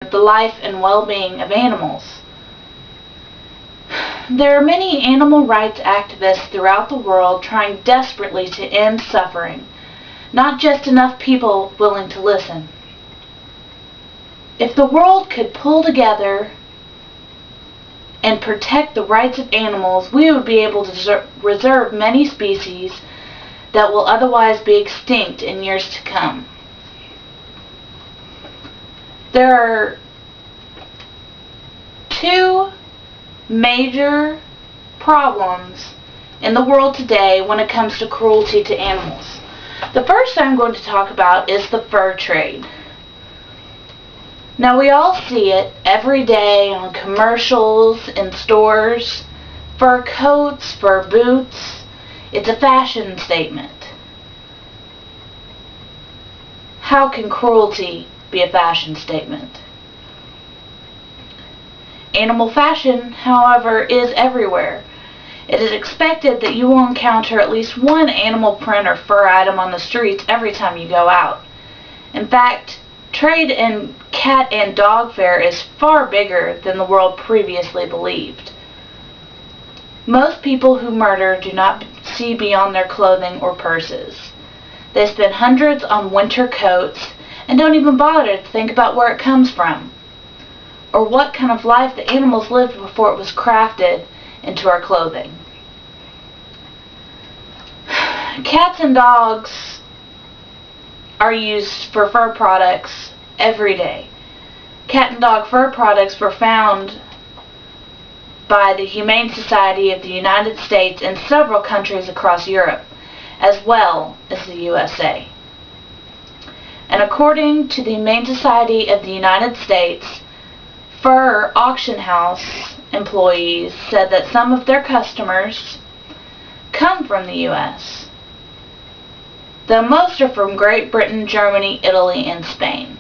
the life and well-being of animals. There are many animal rights activists throughout the world trying desperately to end suffering, not just enough people willing to listen. If the world could pull together and protect the rights of animals, we would be able to reserve many species that will otherwise be extinct in years to come. There are two major problems in the world today when it comes to cruelty to animals. The first I'm going to talk about is the fur trade. Now, we all see it every day on commercials, in stores. Fur coats, fur boots. It's a fashion statement. How can cruelty be a fashion statement? Animal fashion, however, is everywhere. It is expected that you will encounter at least one animal print or fur item on the streets every time you go out. In fact, trade in cat and dog fur is far bigger than the world previously believed. Most people who murder do not see beyond their clothing or purses. They spend hundreds on winter coats and don't even bother to think about where it comes from, or what kind of life the animals lived before it was crafted into our clothing. Cats and dogs are used for fur products every day. Cat and dog fur products were found by the Humane Society of the United States and several countries across Europe, as well as the USA. And according to the Humane Society of the United States, fur auction house employees said that some of their customers come from the U.S., though most are from Great Britain, Germany, Italy, and Spain.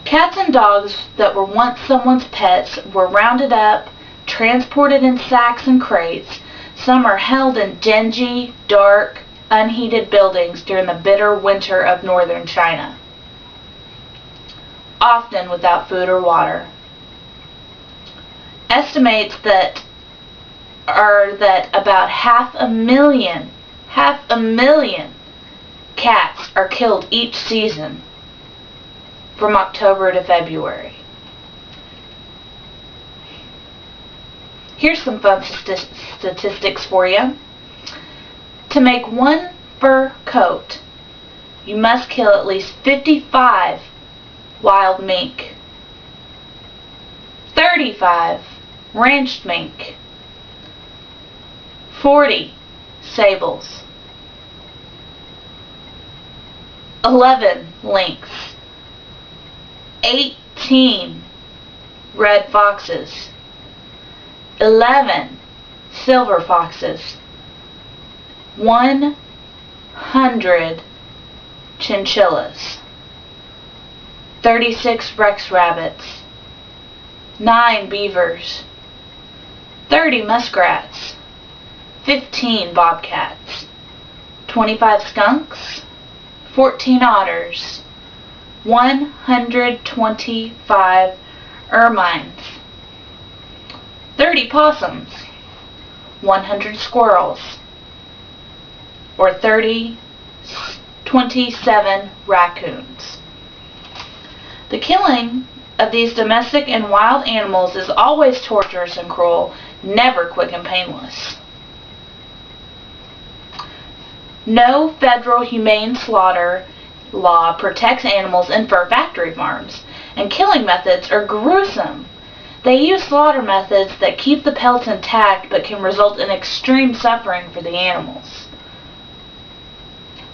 Cats and dogs that were once someone's pets were rounded up, transported in sacks and crates. Some are held in dingy, dark, unheated buildings during the bitter winter of northern China, often without food or water. Estimates that about half a million cats are killed each season from October to February. Here's some fun statistics for you. To make one fur coat, you must kill at least 55 wild mink, 35 ranched mink, 40 sables, 11 lynx, 18 red foxes, 11 silver foxes, 100 chinchillas, 36 Rex rabbits, 9 beavers, 30 muskrats, 15 bobcats, 25 skunks, 14 otters, 125 ermines, 30 possums, 100 squirrels, or 27 raccoons. The killing of these domestic and wild animals is always torturous and cruel, never quick and painless. No federal humane slaughter law protects animals in fur factory farms, and killing methods are gruesome. They use slaughter methods that keep the pelts intact but can result in extreme suffering for the animals.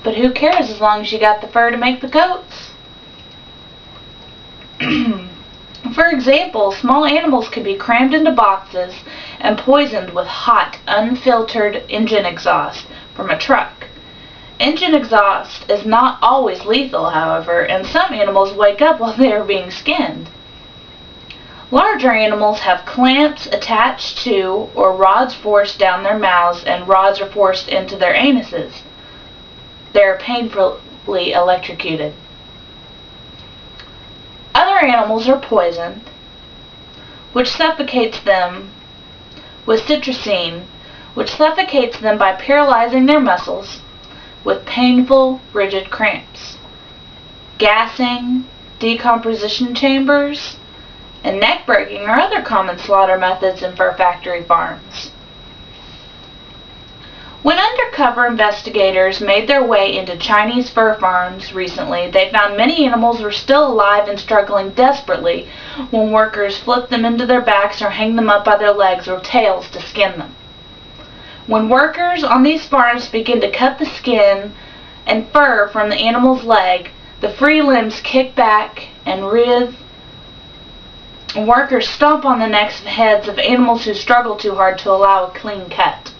But who cares as long as you got the fur to make the coats? For example, small animals can be crammed into boxes and poisoned with hot, unfiltered engine exhaust from a truck. Engine exhaust is not always lethal, however, and some animals wake up while they are being skinned. Larger animals have clamps attached to or rods forced down their mouths, and rods are forced into their anuses. They are painfully electrocuted. other animals are poisoned, which suffocates them with cetirizine, which suffocates them by paralyzing their muscles with painful, rigid cramps. Gassing, decomposition chambers, and neck breaking are other common slaughter methods in fur factory farms. When undercover investigators made their way into Chinese fur farms recently, they found many animals were still alive and struggling desperately when workers flipped them into their backs or hang them up by their legs or tails to skin them. When workers on these farms begin to cut the skin and fur from the animal's leg, the free limbs kick back and writhe. Workers stomp on the necks and heads of animals who struggle too hard to allow a clean cut.